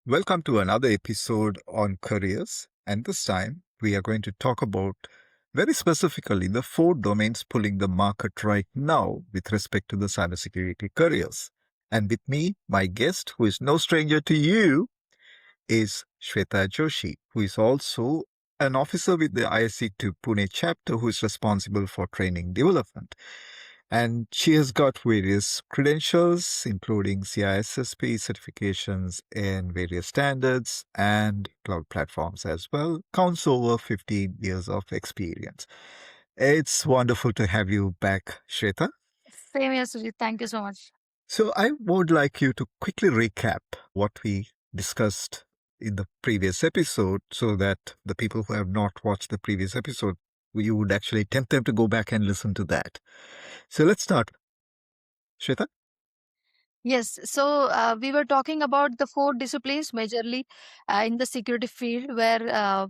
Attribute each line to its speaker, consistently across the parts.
Speaker 1: Welcome to another episode on careers. And this time we are going to talk about very specifically the four domains pulling the market right now with respect to the cybersecurity careers. And with me, my guest, who is no stranger to you, is Shweta Joshi, who is also an officer with the ISC2 Pune chapter who is responsible for training development. And she has got various credentials, including CISSP certifications in various standards and cloud platforms as well. Counts over 15 years of experience. It's wonderful to have you back, Shweta.
Speaker 2: Same here, Sujit. Thank you so much.
Speaker 1: So I would like you to quickly recap what we discussed in the previous episode so that the people who have not watched the previous episode, you would actually tempt them to go back and listen to that. So let's start. Shweta?
Speaker 2: Yes, so we were talking about the four disciplines majorly in the security field where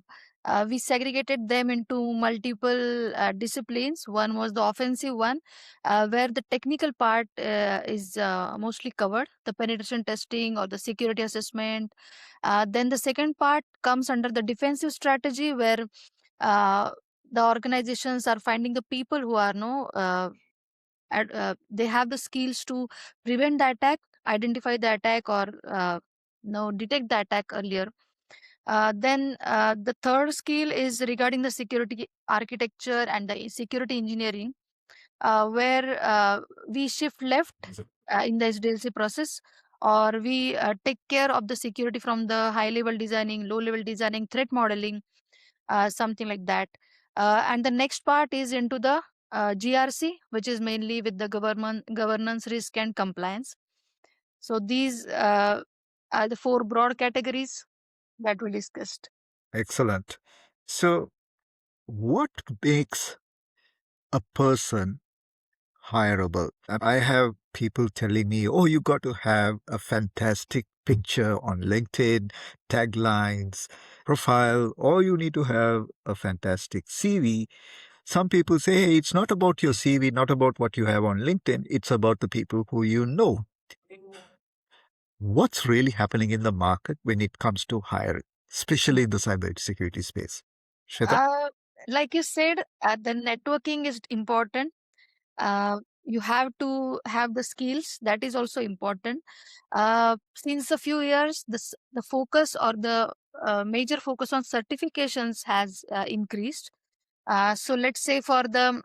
Speaker 2: we segregated them into multiple disciplines. One was the offensive one, where the technical part is mostly covered, the penetration testing or the security assessment. Then the second part comes under the defensive strategy, where uh, the organizations are finding the people who are they have the skills to prevent the attack, identify the attack, or no detect the attack earlier. Then the third skill is regarding the security architecture and the security engineering, where we shift left in the SDLC process, or we take care of the security from the high level designing, low level designing, threat modeling, something like that. And the next part is into the GRC, which is mainly with the governance, risk, and compliance. So these are the four broad categories that we discussed.
Speaker 1: Excellent. So, what makes a person hireable? And I have people telling me, oh, you got to have a fantastic picture on LinkedIn, taglines, profile, or you need to have a fantastic CV. Some people say, hey, it's not about your CV, not about what you have on LinkedIn, it's about the people who you know. What's really happening in the market when it comes to hiring, especially in the cybersecurity space? Shweta?
Speaker 2: Uh, like you said, the networking is important. You have to have the skills. That is also important. Since a few years, the focus or the major focus on certifications has increased. So let's say for the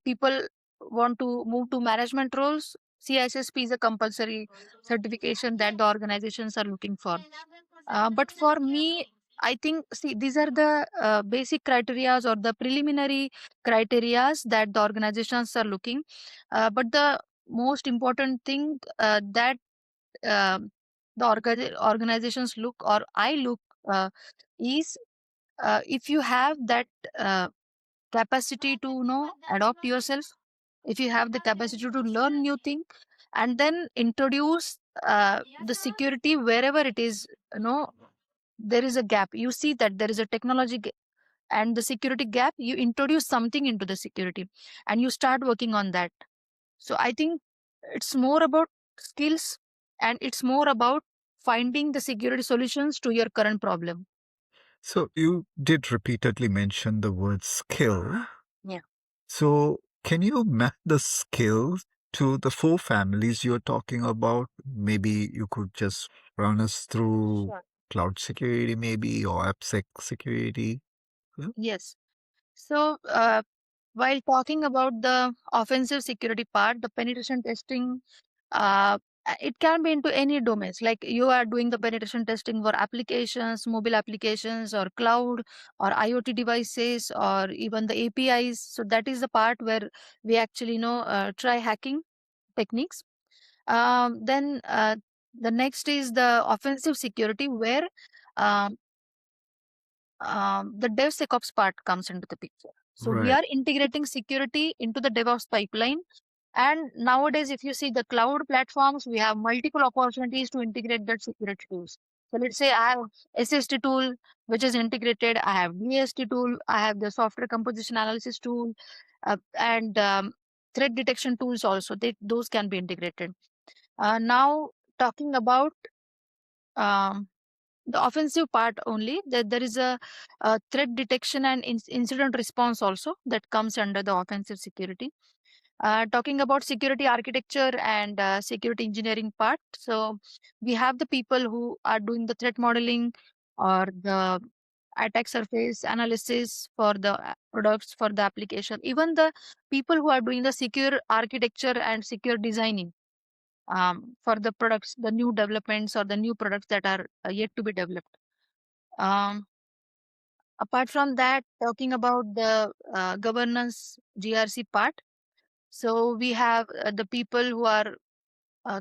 Speaker 2: people want to move to management roles, CISSP is a compulsory certification that the organizations are looking for. But for me, I think, see, these are the basic criterias or the preliminary criterias that the organizations are looking. But the most important thing that uh, the organizations look, or I look, is if you have that capacity to adopt yourself, if you have the capacity to learn new thing, and then introduce the security wherever it is, there is a gap, you see that there is a and the security gap, you introduce something into the security and you start working on that. So I think it's more about skills, and it's more about finding the security solutions to your current problem.
Speaker 1: So you did repeatedly mention the word skill.
Speaker 2: Yeah.
Speaker 1: So can you map the skills to the four families you're talking about? Maybe you could just run us through
Speaker 2: Sure.
Speaker 1: cloud security, maybe, or AppSec security. Yeah.
Speaker 2: Yes. So, while talking about the offensive security part, the penetration testing, it can be into any domains. Like you are doing the penetration testing for applications, mobile applications, or cloud, or IoT devices, or even the APIs. So that is the part where we actually try hacking techniques. Then the next is the offensive security, where um, the DevSecOps part comes into the picture. So we
Speaker 1: Right.
Speaker 2: are integrating security into the DevOps pipeline. And nowadays, if you see the cloud platforms, we have multiple opportunities to integrate that security tools. So let's say I have SST tool, which is integrated. I have DST tool. I have the software composition analysis tool, and threat detection tools also. Those can be integrated. Now talking about um, the offensive part only. That there is a threat detection and incident response also that comes under the offensive security. Talking about security architecture and security engineering part, so we have the people who are doing the threat modeling or the attack surface analysis for the products, for the application, even the people who are doing the secure architecture and secure designing for the products, the new developments or the new products that are yet to be developed. um, Apart from that, talking about the governance GRC part, so we have the people who are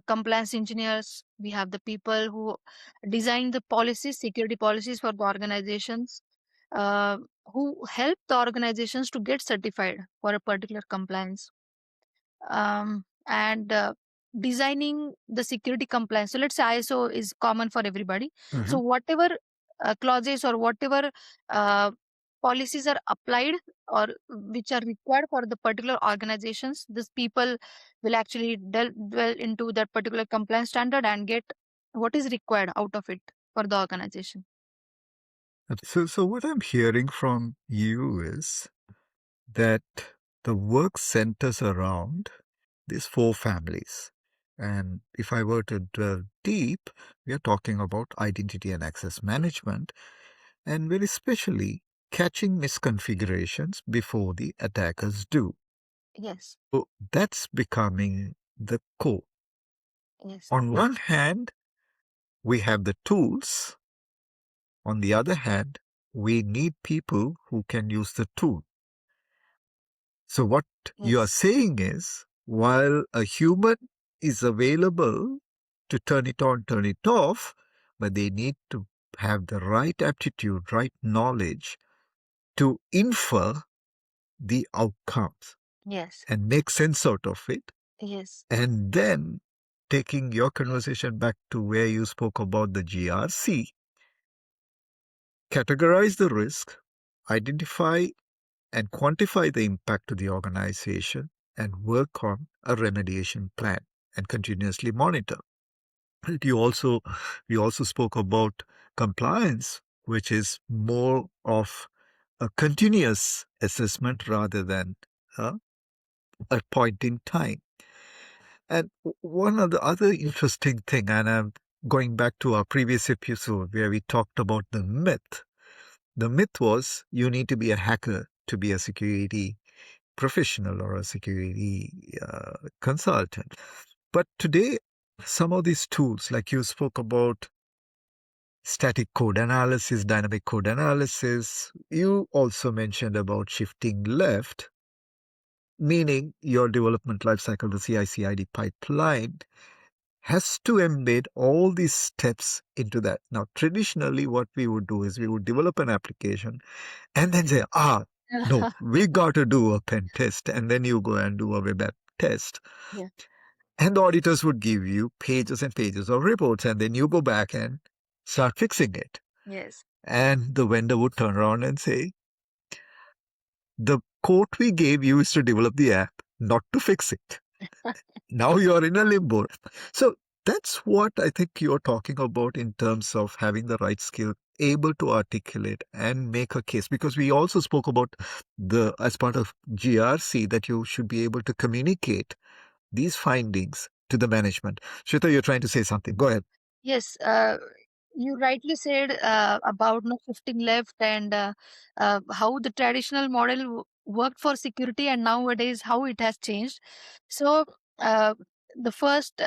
Speaker 2: compliance engineers. We have the people who design the policies, security policies for the organizations, uh, who help the organizations to get certified for a particular compliance, and designing the security compliance. So let's say ISO is common for everybody. So
Speaker 1: Mhm.
Speaker 2: whatever clauses or whatever uh, policies are applied or which are required for the particular organizations, these people will actually dwell into that particular compliance standard and get what is required out of it for the organization.
Speaker 1: So what I'm hearing from you is that the work centers around these four families. And if I were to delve deep, we are talking about identity and access management, and very especially catching misconfigurations before the attackers do.
Speaker 2: Yes,
Speaker 1: So that's becoming the core.
Speaker 2: yes,
Speaker 1: On one hand, we have the tools. On the other hand, we need people who can use the tool. So, what you are
Speaker 2: yes,
Speaker 1: saying is, while a human is available to turn it on, turn it off, but they need to have the right aptitude, right knowledge to infer the outcomes
Speaker 2: yes,
Speaker 1: and make sense out of it.
Speaker 2: yes,
Speaker 1: And then taking your conversation back to where you spoke about the GRC, categorize the risk, identify and quantify the impact to the organization, and work on a remediation plan and continuously monitor. You also we also spoke about compliance, which is more of a continuous assessment rather than uh, a point in time. And one of the other interesting thing, and I'm going back to our previous episode where we talked about the myth. The myth was you need to be a hacker to be a security professional or a security consultant. But today, some of these tools, like you spoke about static code analysis, dynamic code analysis, you also mentioned about shifting left, meaning your development lifecycle, the CI/CD pipeline, has to embed all these steps into that. Now, traditionally, what we would do is we would develop an application and then say, no, we got to do a pen test. And then you go and do a web app test.
Speaker 2: yeah,
Speaker 1: And the auditors would give you pages and pages of reports. And then you go back and start fixing it.
Speaker 2: yes,
Speaker 1: And the vendor would turn around and say, the quote we gave you is to develop the app, not to fix it. Now you're in a limbo. So that's what I think you're talking about in terms of having the right skill, able to articulate and make a case. Because we also spoke about as part of GRC, that you should be able to communicate these findings to the management. Shweta, you're trying to say something. Go ahead.
Speaker 2: yes. You rightly said about no shifting left and how the traditional model worked for security and nowadays how it has changed. So uh, the first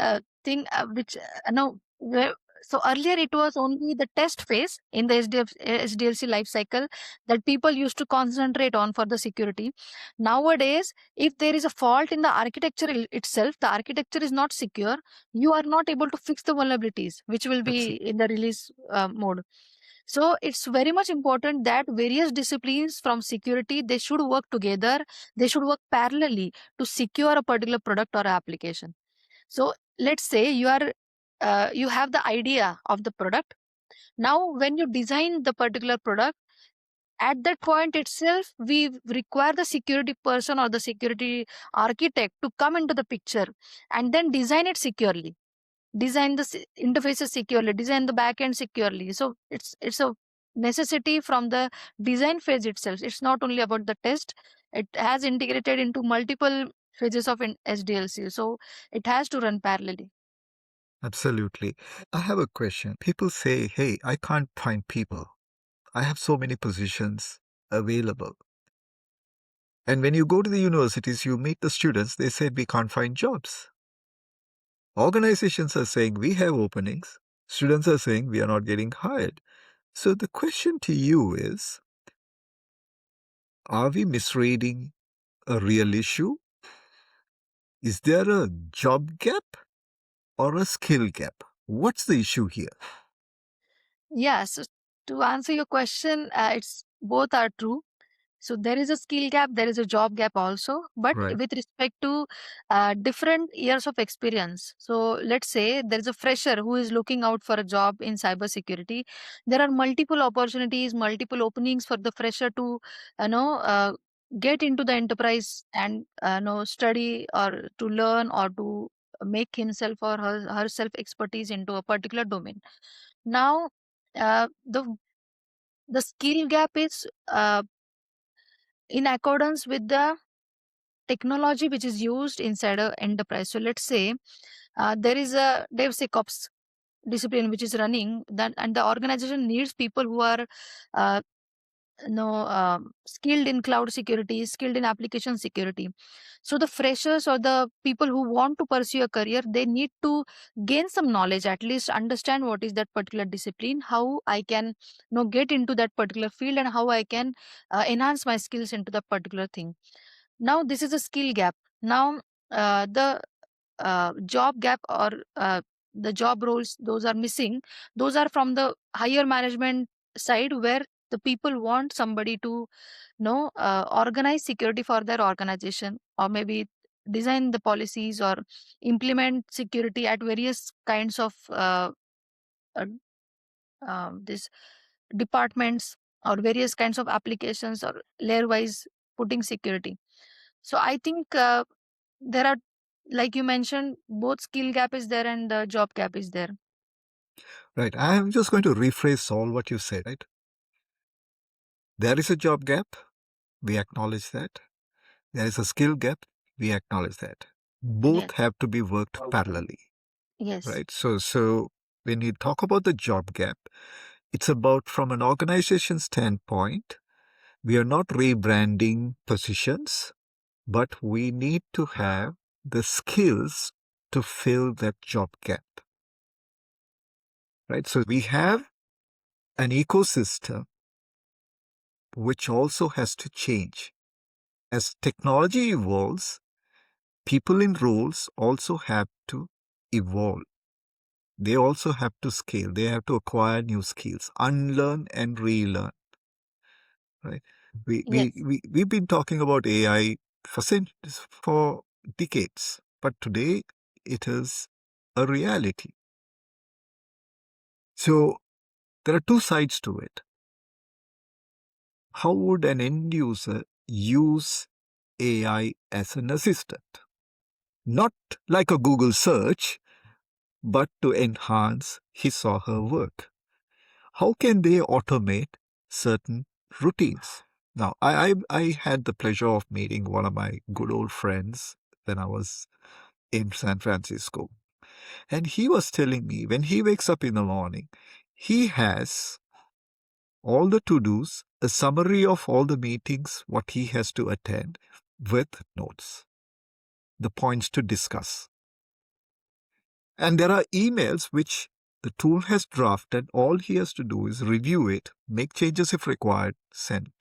Speaker 2: thing which no where, so earlier it was only the test phase in the SDLC life cycle that people used to concentrate on for the security. Nowadays, if there is a fault in the architecture itself, the architecture is not secure, you are not able to fix the vulnerabilities which will be
Speaker 1: Absolutely.
Speaker 2: in the release mode. So it's very much important that various disciplines from security, they should work together, they should work parallelly to secure a particular product or application. So let's say you have the idea of the product. Now when you design the particular product, at that point itself we require the security person or the security architect to come into the picture and then design it securely. design the interfaces securely, design the backend securely. So it's a necessity from the design phase itself. It's not only about the test. It has integrated into multiple phases of SDLC. So it has to run parallelly.
Speaker 1: Absolutely. I have a question. People say, hey, I can't find people. I have so many positions available. And when you go to the universities, you meet the students, they say, we can't find jobs. Organizations are saying, we have openings. Students are saying, we are not getting hired. So the question to you is, are we misreading a real issue? Is there a job gap or a skill gap? What's the issue here?
Speaker 2: Yes, to answer your question, it's both are true. So there is a skill gap, there is a job gap also, but
Speaker 1: Right.
Speaker 2: with respect to different years of experience. So let's say there is a fresher who is looking out for a job in cybersecurity. There are multiple opportunities, multiple openings for the fresher to, you know, get into the enterprise and study or to learn or to make himself or herself expertise into a particular domain. Now, the skill gap is in accordance with the technology which is used inside a enterprise. So let's say there is a DevSecOps discipline which is running, then and the organization needs people who are uh, skilled in cloud security, skilled in application security. So the freshers or the people who want to pursue a career, they need to gain some knowledge, at least understand what is that particular discipline, how I can get into that particular field, and how I can enhance my skills into the particular thing. Now this is a skill gap. Now the job gap or the job roles those are missing, those are from the higher management side, where the people want somebody to organize security for their organization, or maybe design the policies or implement security at various kinds of uh, this departments or various kinds of applications or layer wise putting security. So I think there are, like you mentioned, both skill gap is there and the job gap is there.
Speaker 1: Right. I'm just going to rephrase all what you said, right? There is a job gap. We acknowledge that. There is a skill gap. We acknowledge that.
Speaker 2: Yes.
Speaker 1: Both have to be worked parallelly,
Speaker 2: Yes.
Speaker 1: right? So when you talk about the job gap, it's about from an organization standpoint, we are not rebranding positions, but we need to have the skills to fill that job gap, right? So we have an ecosystem which also has to change. As technology evolves, people in roles also have to evolve. They also have to scale. They have to acquire new skills, unlearn and relearn, right?
Speaker 2: Yes.
Speaker 1: We've been talking about AI for decades, but today it is a reality. So there are two sides to it. How would an end user use AI as an assistant? Not like a Google search, but to enhance his or her work. How can they automate certain routines? Now, I had the pleasure of meeting one of my good old friends when I was in San Francisco. And he was telling me when he wakes up in the morning, he has all the to dos, a summary of all the meetings, what he has to attend with notes, the points to discuss. And there are emails which the tool has drafted. All he has to do is review it, make changes if required, send.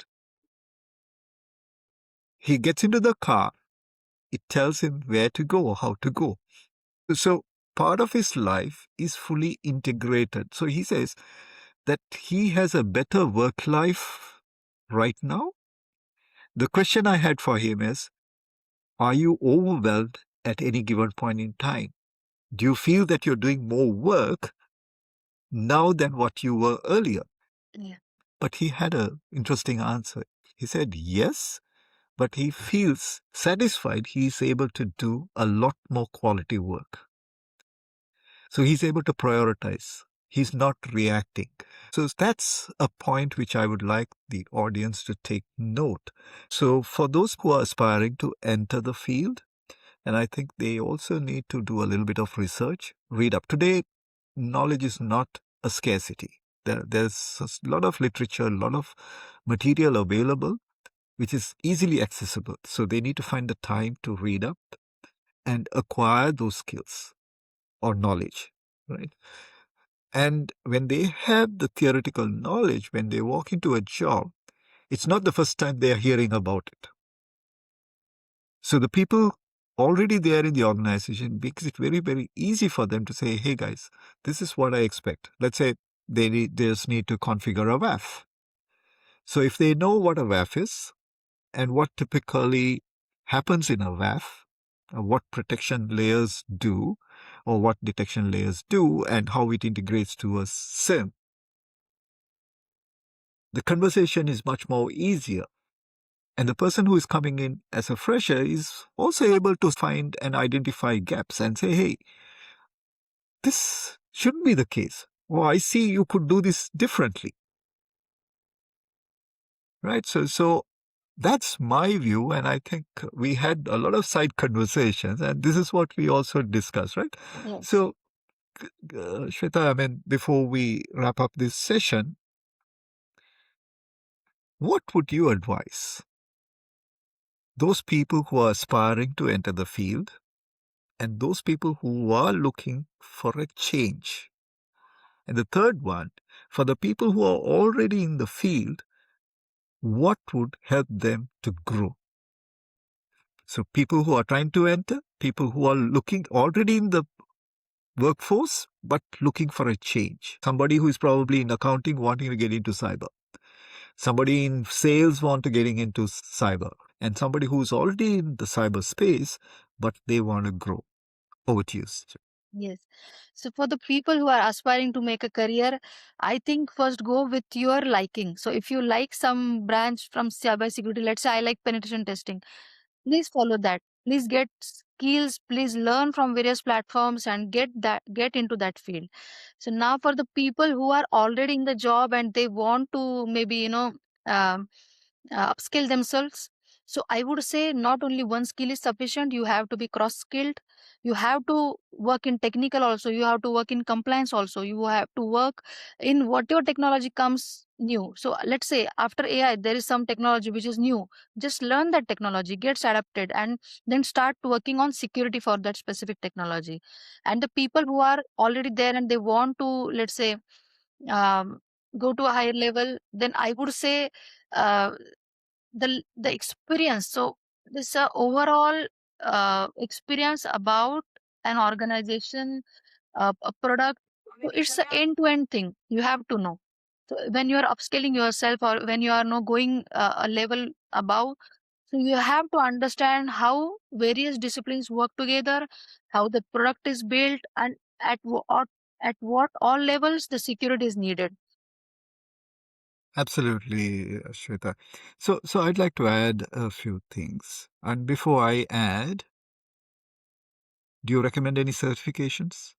Speaker 1: He gets into the car, it tells him where to go, how to go. So part of his life is fully integrated. So he says that he has a better work life right now. The question I had for him is, are you overwhelmed at any given point in time? Do you feel that you're doing more work now than what you were earlier?
Speaker 2: Yeah.
Speaker 1: But he had an interesting answer. He said yes, but he feels satisfied he is able to do a lot more quality work. So he's able to prioritize. He's not reacting. So that's a point which I would like the audience to take note. So for those who are aspiring to enter the field, and I think they also need to do a little bit of research, read up. Today, knowledge is not a scarcity. There's a lot of literature, a lot of material available, which is easily accessible. So they need to find the time to read up and acquire those skills or knowledge, right? And when they have the theoretical knowledge, when they walk into a job, it's not the first time they are hearing about it. So the people already there in the organization makes it very, very easy for them to say, hey guys, this is what I expect. Let's say they just need to configure a WAF. So if they know what a WAF is and what typically happens in a WAF, what protection layers do, or what detection layers do, and how it integrates to a SIM, the conversation is much more easier. And the person who is coming in as a fresher is also able to find and identify gaps and say, hey, this shouldn't be the case. Oh, I see you could do this differently. Right? So that's my view. And I think we had a lot of side conversations, and this is what we also discussed, right?
Speaker 2: Yes.
Speaker 1: So, Shweta, I mean, before we wrap up this session, what would you advise those people who are aspiring to enter the field and those people who are looking for a change? And the third one, for the people who are already in the field, what would help them to grow? So people who are trying to enter, people who are looking already in the workforce, but looking for a change. Somebody who is probably in accounting wanting to get into cyber. Somebody in sales want to getting into cyber. And somebody who's already in the cyber space, but they want to grow. Over to you.
Speaker 2: Yes. So for the people who are aspiring to make a career, I think first go with your liking. So if you like some branch from cybersecurity, let's say I like penetration testing, please follow that. Please get skills, please learn from various platforms and get into that field. So now for the people who are already in the job and they want to maybe, um, upskill themselves. So I would say not only one skill is sufficient, you have to be cross skilled. You have to work in technical also, you have to work in compliance also, you have to work in whatever technology comes new. So let's say after AI there is some technology which is new, just learn that technology, gets adapted, and then start working on security for that specific technology. And the people who are already there and they want to, let's say, um, go to a higher level, then I would say uh, the experience. So this overall experience about an organization, a product. So it's an end-to-end thing. You have to know. So when you are upscaling yourself or when you are no going a level above, so you have to understand how various disciplines work together, how the product is built, and at what all levels the security is needed.
Speaker 1: Absolutely, Shweta. So I'd like to add a few things. And before I add, do you recommend any certifications?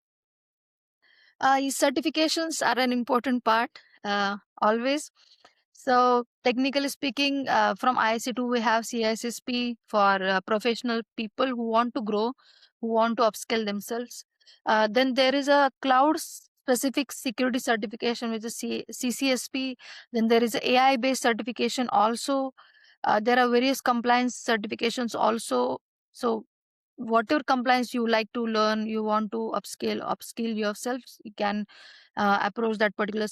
Speaker 2: Certifications are an important part, always. So, technically speaking, from IIC2, we have CISSP for professional people who want to grow, who want to upskill themselves. Then there is a cloud specific security certification, which is CCSP. Then there is AI based certification also. There are various compliance certifications also. So, whatever compliance you like to learn, you want to upskill yourself, you can approach that particular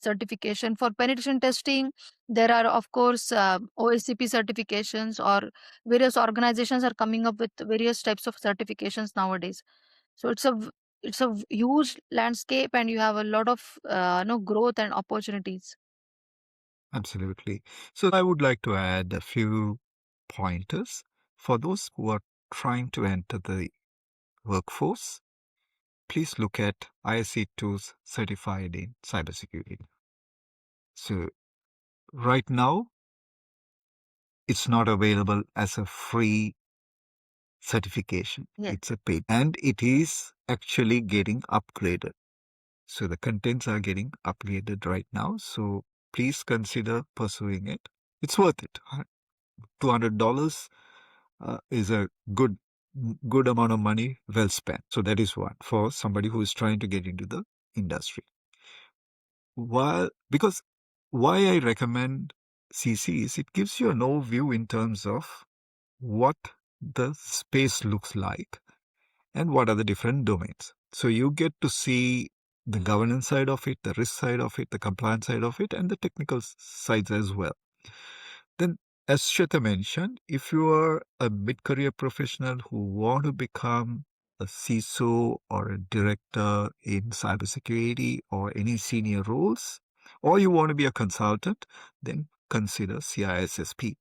Speaker 2: certification. For penetration testing, there are of course OSCP certifications, or various organizations are coming up with various types of certifications nowadays. So it's a huge landscape and you have a lot of no growth and opportunities.
Speaker 1: Absolutely. So I would like to add a few pointers for those who are trying to enter the workforce. Please look at ISC tools certified in cybersecurity. So right now, it's not available as a free certification.
Speaker 2: Yes.
Speaker 1: It's a paid, and it is actually getting upgraded. So the contents are getting upgraded right now. So please consider pursuing it. It's worth it. $200 is a good amount of money well spent. So that is one for somebody who is trying to get into the industry. Because why I recommend CC is it gives you an overview in terms of what the space looks like and what are the different domains. So you get to see the governance side of it, the risk side of it, the compliance side of it, and the technical sides as well. Then, as Shweta mentioned, if you are a mid-career professional who want to become a CISO or a director in cybersecurity or any senior roles, or you want to be a consultant, then consider CISSP.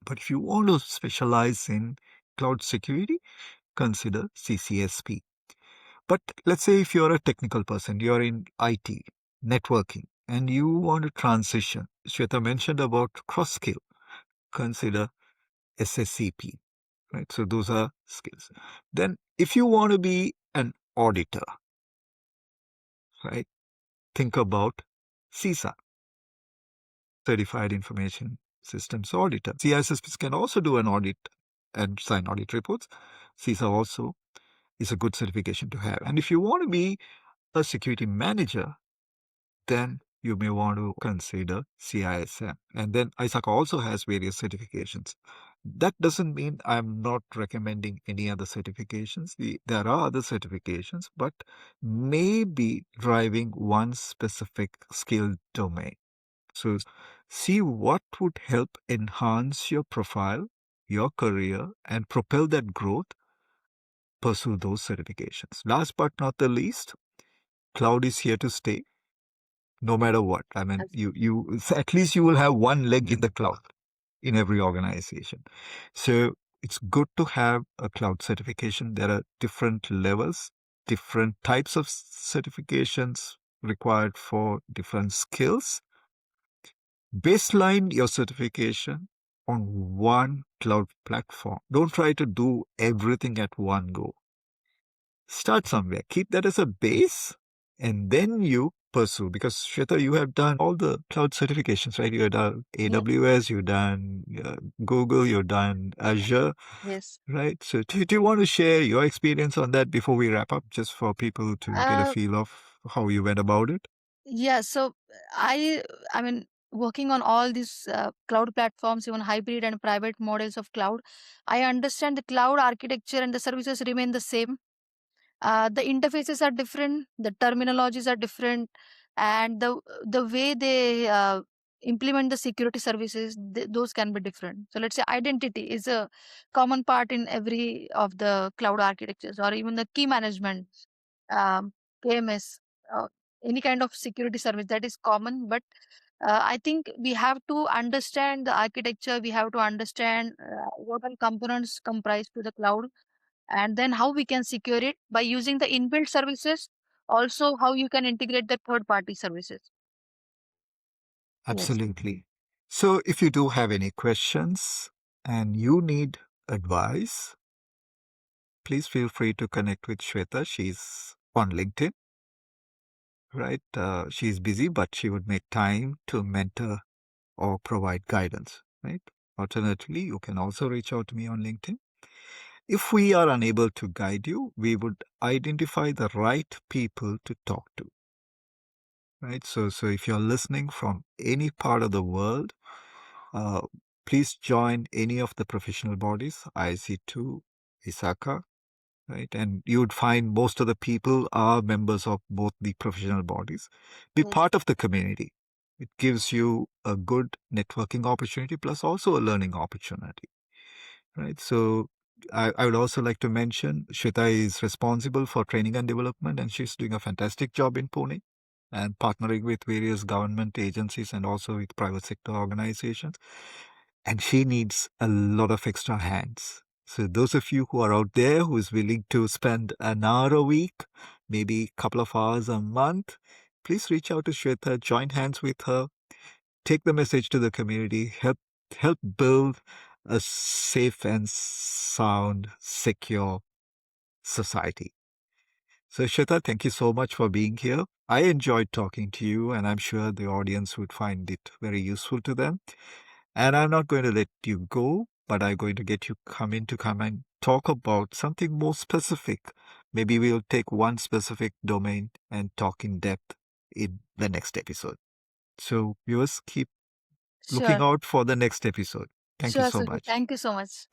Speaker 1: But if you want to specialize in cloud security, consider CCSP. But let's say if you're a technical person, you're in IT, networking, and you want to transition. Shweta mentioned about cross skill. Consider SSCP, right? So those are skills. Then if you want to be an auditor, right? Think about CISA, Certified Information Systems Auditor. CISSPs can also do an audit and sign audit reports. CISA also is a good certification to have. And if you want to be a security manager, then you may want to consider CISM. And then ISAC also has various certifications. That doesn't mean I'm not recommending any other certifications. There are other certifications, but maybe driving one specific skill domain. So see what would help enhance your profile, your career, and propel that growth. Pursue those certifications. Last but not the least, cloud is here to stay no matter what. I mean, you at least you will have one leg in the cloud in every organization. So it's good to have a cloud certification. There are different levels, different types of certifications required for different skills. Baseline your certification on one cloud platform. Don't try to do everything at one go. Start somewhere. Keep that as a base, and then you pursue. Because Shweta, you have done all the cloud certifications, right? You have done AWS, you've done Google, you've done Azure.
Speaker 2: Yes.
Speaker 1: Right. So do you want to share your experience on that before we wrap up, just for people to get a feel of how you went about it?
Speaker 2: Yeah, so I I mean working on all these cloud platforms, even hybrid and private models of cloud, I understand the cloud architecture and the services remain the same. The interfaces are different, the terminologies are different, and the way they implement the security services, those can be different. So let's say identity is a common part in every of the cloud architectures, or even the key management, um, KMS, any kind of security service that is common. But I think we have to understand the architecture. We have to understand what all components comprise to the cloud, and then how we can secure it by using the inbuilt services. Also, how you can integrate the third party services. Yes.
Speaker 1: Absolutely. So if you do have any questions and you need advice, please feel free to connect with Shweta. She's on LinkedIn, right? She's busy, but she would make time to mentor or provide guidance, right? Alternatively, you can also reach out to me on LinkedIn. If we are unable to guide you, we would identify the right people to talk to, right? So if you're listening from any part of the world, uh, please join any of the professional bodies, IC2, ISACA, right? And you would find most of the people are members of both the professional bodies. Be
Speaker 2: Yes.
Speaker 1: part of the community. It gives you a good networking opportunity plus also a learning opportunity, right? So I would also like to mention Shweta is responsible for training and development, and she's doing a fantastic job in Pune and partnering with various government agencies and also with private sector organizations. And she needs a lot of extra hands. So those of you who are out there who is willing to spend an hour a week, maybe a couple of hours a month, please reach out to Shweta, join hands with her, take the message to the community, help build a safe and sound, secure society. So, Shweta, thank you so much for being here. I enjoyed talking to you, and I'm sure the audience would find it very useful to them. And I'm not going to let you go, but I'm going to get you come and talk about something more specific. Maybe we'll take one specific domain and talk in depth in the next episode. So, viewers, keep looking
Speaker 2: Sure.
Speaker 1: out for the next episode. Thank you
Speaker 2: Sure,
Speaker 1: so
Speaker 2: Sujit.
Speaker 1: much.
Speaker 2: Thank you so much.